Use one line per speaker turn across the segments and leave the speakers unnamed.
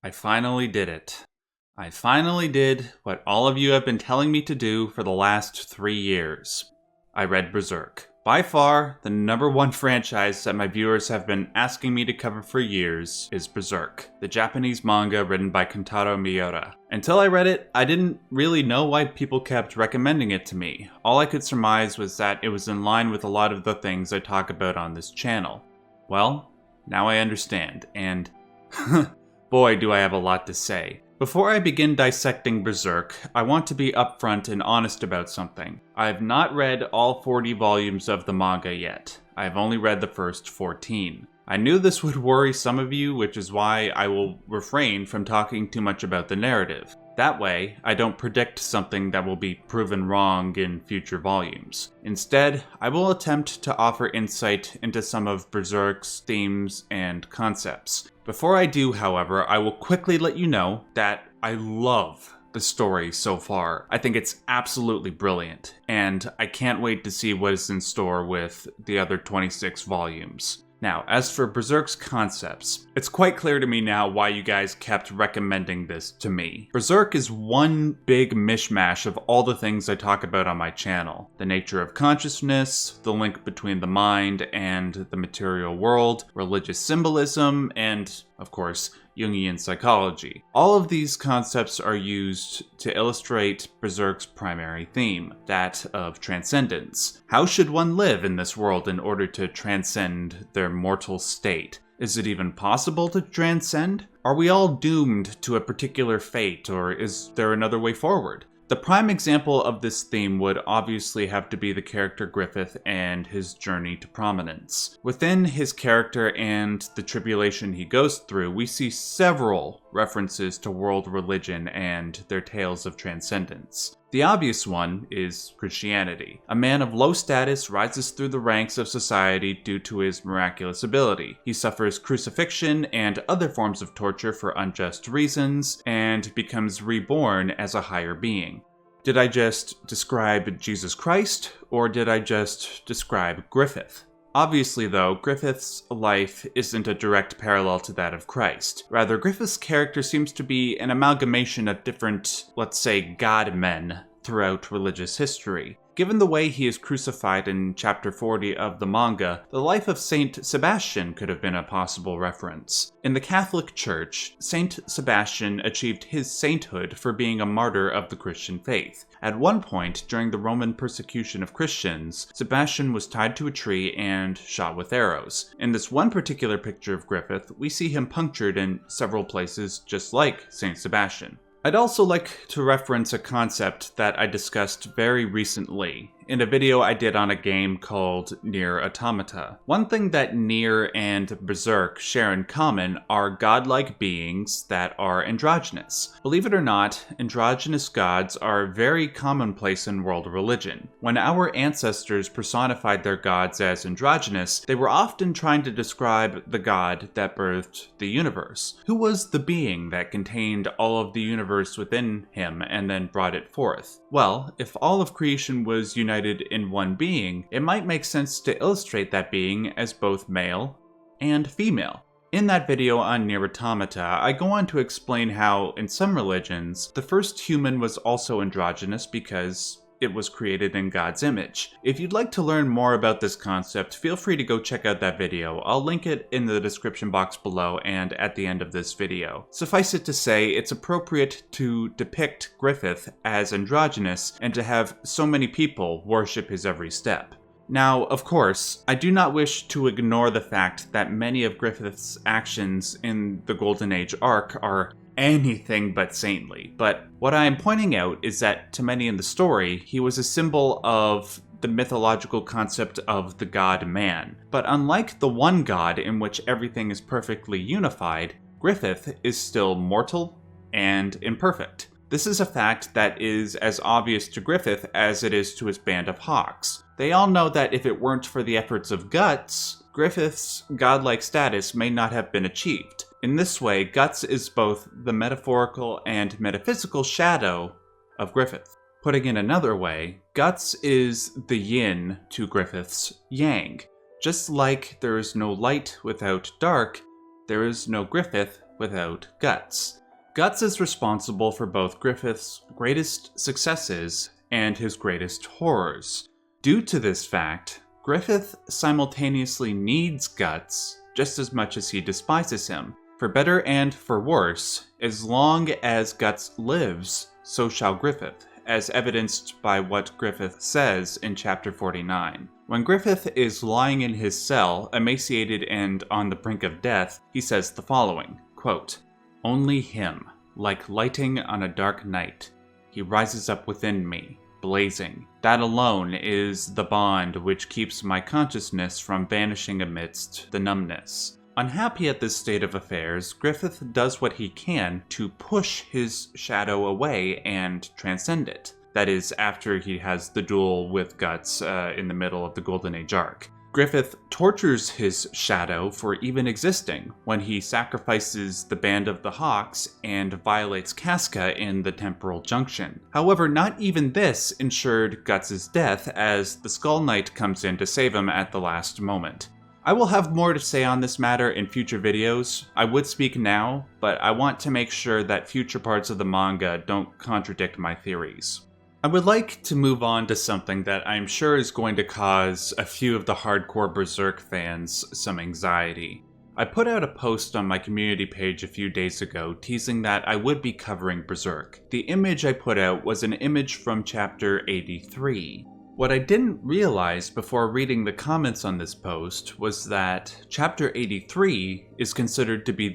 I finally did it. I finally did what all of you have been telling me to do for the last 3 years. I read Berserk. By far, the #1 franchise that my viewers have been asking me to cover for years is Berserk, the Japanese manga written by Kentaro Miura. Until I read it, I didn't really know why people kept recommending it to me. All I could surmise was that it was in line with a lot of the things I talk about on this channel. Well, now I understand, and boy do I have a lot to say. Before I begin dissecting Berserk, I want to be upfront and honest about something. I have not read all 40 volumes of the manga yet. I have only read the first 14. I knew this would worry some of you, which is why I will refrain from talking too much about the narrative. That way, I don't predict something that will be proven wrong in future volumes. Instead, I will attempt to offer insight into some of Berserk's themes and concepts. Before I do, however, I will quickly let you know that I love the story so far. I think it's absolutely brilliant, and I can't wait to see what is in store with the other 26 volumes. Now, as for Berserk's concepts, it's quite clear to me now why you guys kept recommending this to me. Berserk is one big mishmash of all the things I talk about on my channel. The nature of consciousness, the link between the mind and the material world, religious symbolism, and, of course, Jungian psychology. All of these concepts are used to illustrate Berserk's primary theme, that of transcendence. How should one live in this world in order to transcend their mortal state? Is it even possible to transcend? Are we all doomed to a particular fate, or is there another way forward? The prime example of this theme would obviously have to be the character Griffith and his journey to prominence. Within his character and the tribulation he goes through, we see several references to world religion and their tales of transcendence. The obvious one is Christianity. A man of low status rises through the ranks of society due to his miraculous ability. He suffers crucifixion and other forms of torture for unjust reasons, and becomes reborn as a higher being. Did I just describe Jesus Christ, or did I just describe Griffith? Obviously, though, Griffith's life isn't a direct parallel to that of Christ. Rather, Griffith's character seems to be an amalgamation of different, let's say, god-men throughout religious history. Given the way he is crucified in chapter 40 of the manga, the life of Saint Sebastian could have been a possible reference. In the Catholic Church, Saint Sebastian achieved his sainthood for being a martyr of the Christian faith. At one point, during the Roman persecution of Christians, Sebastian was tied to a tree and shot with arrows. In this one particular picture of Griffith, we see him punctured in several places just like Saint Sebastian. I'd also like to reference a concept that I discussed very recently in a video I did on a game called Nier Automata. One thing that Nier and Berserk share in common are godlike beings that are androgynous. Believe it or not, androgynous gods are very commonplace in world religion. When our ancestors personified their gods as androgynous, they were often trying to describe the god that birthed the universe. Who was the being that contained all of the universe within him and then brought it forth? Well, if all of creation was united in one being, it might make sense to illustrate that being as both male and female. In that video on Nier Automata, I go on to explain how, in some religions, the first human was also androgynous because it was created in God's image. If you'd like to learn more about this concept, feel free to go check out that video. I'll link it in the description box below and at the end of this video. Suffice it to say, it's appropriate to depict Griffith as androgynous and to have so many people worship his every step. Now, of course, I do not wish to ignore the fact that many of Griffith's actions in the Golden Age arc are anything but saintly, but what I am pointing out is that to many in the story, he was a symbol of the mythological concept of the god man. But unlike the one god in which everything is perfectly unified, Griffith is still mortal and imperfect. This is a fact that is as obvious to Griffith as it is to his band of hawks. They all know that if it weren't for the efforts of Guts, Griffith's godlike status may not have been achieved. In this way, Guts is both the metaphorical and metaphysical shadow of Griffith. Putting it another way, Guts is the yin to Griffith's yang. Just like there is no light without dark, there is no Griffith without Guts. Guts is responsible for both Griffith's greatest successes and his greatest horrors. Due to this fact, Griffith simultaneously needs Guts just as much as he despises him. For better and for worse, as long as Guts lives, so shall Griffith, as evidenced by what Griffith says in chapter 49. When Griffith is lying in his cell, emaciated and on the brink of death, he says the following, quote, "Only him, like lighting on a dark night, he rises up within me, blazing. That alone is the bond which keeps my consciousness from vanishing amidst the numbness." Unhappy at this state of affairs, Griffith does what he can to push his shadow away and transcend it. That is, after he has the duel with Guts in the middle of the Golden Age arc. Griffith tortures his shadow for even existing when he sacrifices the Band of the Hawks and violates Casca in the Temporal Junction. However, not even this ensured Guts' death, as the Skull Knight comes in to save him at the last moment. I will have more to say on this matter in future videos. I would speak now, but I want to make sure that future parts of the manga don't contradict my theories. I would like to move on to something that I'm sure is going to cause a few of the hardcore Berserk fans some anxiety. I put out a post on my community page a few days ago teasing that I would be covering Berserk. The image I put out was an image from chapter 83. What I didn't realize before reading the comments on this post was that chapter 83 is considered to be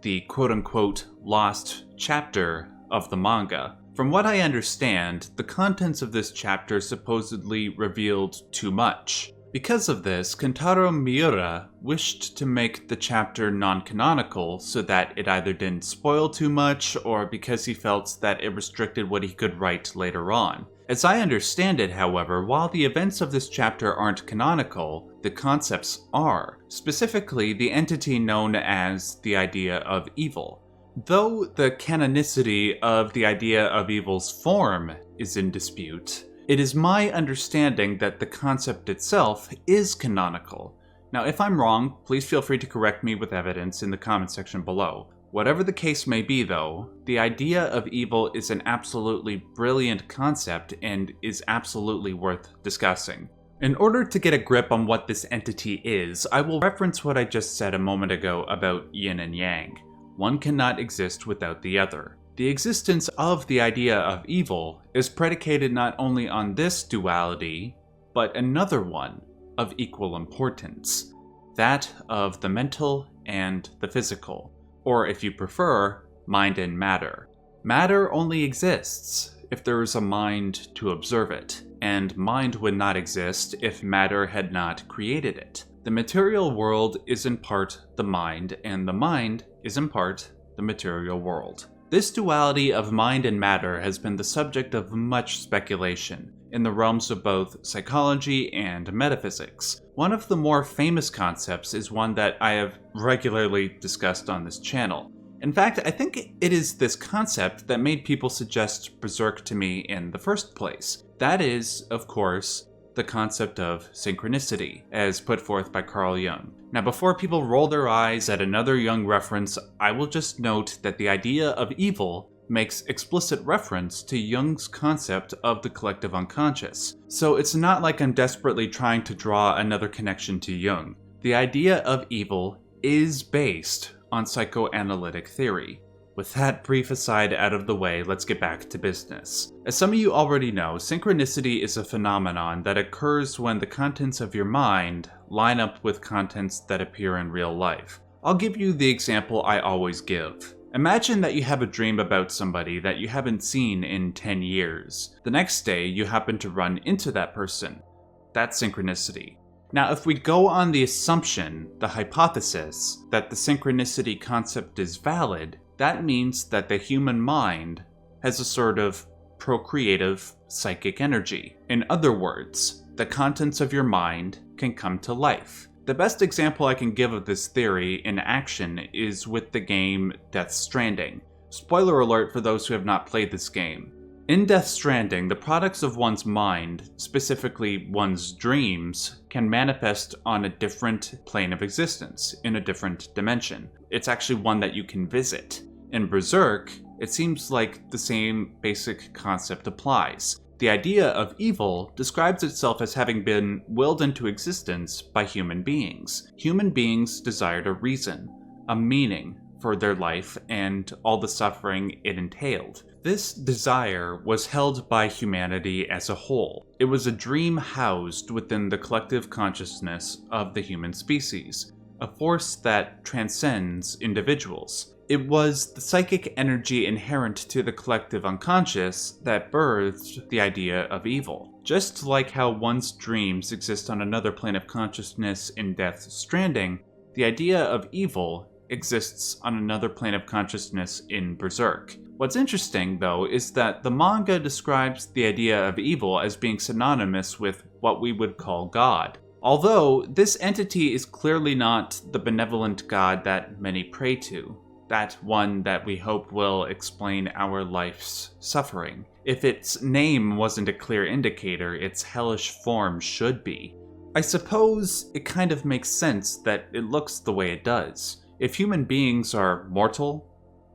the quote-unquote lost chapter of the manga. From what I understand, the contents of this chapter supposedly revealed too much. Because of this, Kentaro Miura wished to make the chapter non-canonical so that it either didn't spoil too much or because he felt that it restricted what he could write later on. As I understand it, however, while the events of this chapter aren't canonical, the concepts are, specifically the entity known as the idea of evil. Though the canonicity of the idea of evil's form is in dispute, it is my understanding that the concept itself is canonical. Now, if I'm wrong, please feel free to correct me with evidence in the comment section below. Whatever the case may be, though, the idea of evil is an absolutely brilliant concept and is absolutely worth discussing. In order to get a grip on what this entity is, I will reference what I just said a moment ago about yin and yang. One cannot exist without the other. The existence of the idea of evil is predicated not only on this duality, but another one of equal importance, that of the mental and the physical. Or if you prefer, mind and matter. Matter only exists if there is a mind to observe it, and mind would not exist if matter had not created it. The material world is in part the mind, and the mind is in part the material world. This duality of mind and matter has been the subject of much speculation in the realms of both psychology and metaphysics. One of the more famous concepts is one that I have regularly discussed on this channel. In fact, I think it is this concept that made people suggest Berserk to me in the first place. That is, of course, the concept of synchronicity, as put forth by Carl Jung. Now, before people roll their eyes at another Jung reference, I will just note that the idea of evil makes explicit reference to Jung's concept of the collective unconscious. So it's not like I'm desperately trying to draw another connection to Jung. The idea of evil is based on psychoanalytic theory. With that brief aside out of the way, let's get back to business. As some of you already know, synchronicity is a phenomenon that occurs when the contents of your mind line up with contents that appear in real life. I'll give you the example I always give. Imagine that you have a dream about somebody that you haven't seen in 10 years. The next day, you happen to run into that person. That's synchronicity. Now, if we go on the assumption, the hypothesis, that the synchronicity concept is valid, that means that the human mind has a sort of procreative psychic energy. In other words, the contents of your mind can come to life. The best example I can give of this theory in action is with the game Death Stranding. Spoiler alert for those who have not played this game. In Death Stranding, the products of one's mind, specifically one's dreams, can manifest on a different plane of existence, in a different dimension. It's actually one that you can visit. In Berserk, it seems like the same basic concept applies. The idea of evil describes itself as having been willed into existence by human beings. Human beings desired a reason, a meaning for their life and all the suffering it entailed. This desire was held by humanity as a whole. It was a dream housed within the collective consciousness of the human species, a force that transcends individuals. It was the psychic energy inherent to the collective unconscious that birthed the idea of evil. Just like how one's dreams exist on another plane of consciousness in Death Stranding, the idea of evil exists on another plane of consciousness in Berserk. What's interesting, though, is that the manga describes the idea of evil as being synonymous with what we would call God. Although, this entity is clearly not the benevolent God that many pray to. That one that we hope will explain our life's suffering. If its name wasn't a clear indicator, its hellish form should be. I suppose it kind of makes sense that it looks the way it does. If human beings are mortal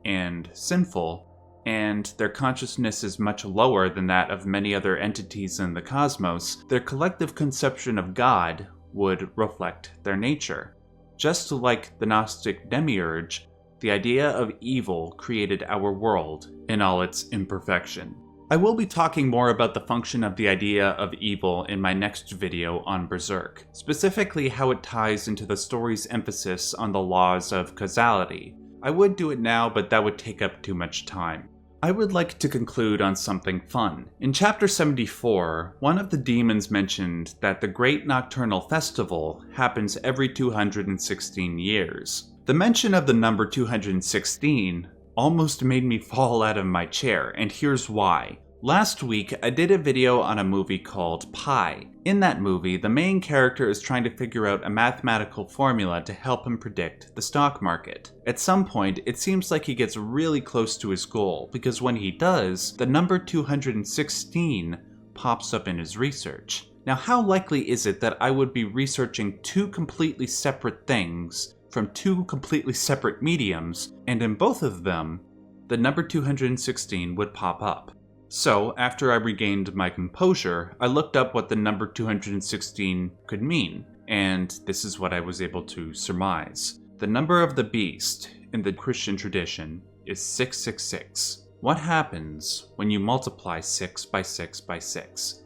and sinful, and their consciousness is much lower than that of many other entities in the cosmos, their collective conception of God would reflect their nature. Just like the Gnostic demiurge, the idea of evil created our world in all its imperfection. I will be talking more about the function of the idea of evil in my next video on Berserk, specifically how it ties into the story's emphasis on the laws of causality. I would do it now, but that would take up too much time. I would like to conclude on something fun. In Chapter 74, one of the demons mentioned that the Great Nocturnal Festival happens every 216 years. The mention of the number 216 almost made me fall out of my chair, and here's why. Last week, I did a video on a movie called Pi. In that movie, the main character is trying to figure out a mathematical formula to help him predict the stock market. At some point, it seems like he gets really close to his goal, because when he does, the number 216 pops up in his research. Now, how likely is it that I would be researching two completely separate things from two completely separate mediums, and in both of them, the number 216 would pop up? So, after I regained my composure, I looked up what the number 216 could mean, and this is what I was able to surmise. The number of the beast in the Christian tradition is 666. What happens when you multiply 6 by 6 by 6?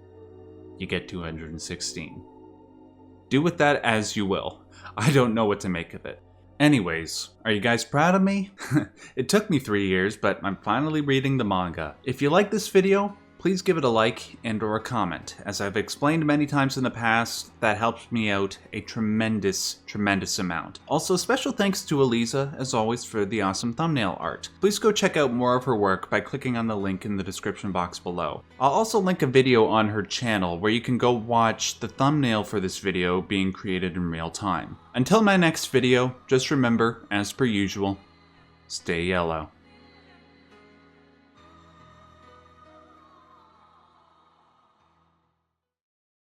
You get 216. Do with that as you will. I don't know what to make of it. Anyways, are you guys proud of me? It took me 3 years, but I'm finally reading the manga. If you like this video, please give it a like and or a comment. As I've explained many times in the past, that helps me out a tremendous amount. Also, special thanks to Eliza, as always, for the awesome thumbnail art. Please go check out more of her work by clicking on the link in the description box below. I'll also link a video on her channel where you can go watch the thumbnail for this video being created in real time. Until my next video, just remember, as per usual, stay yellow.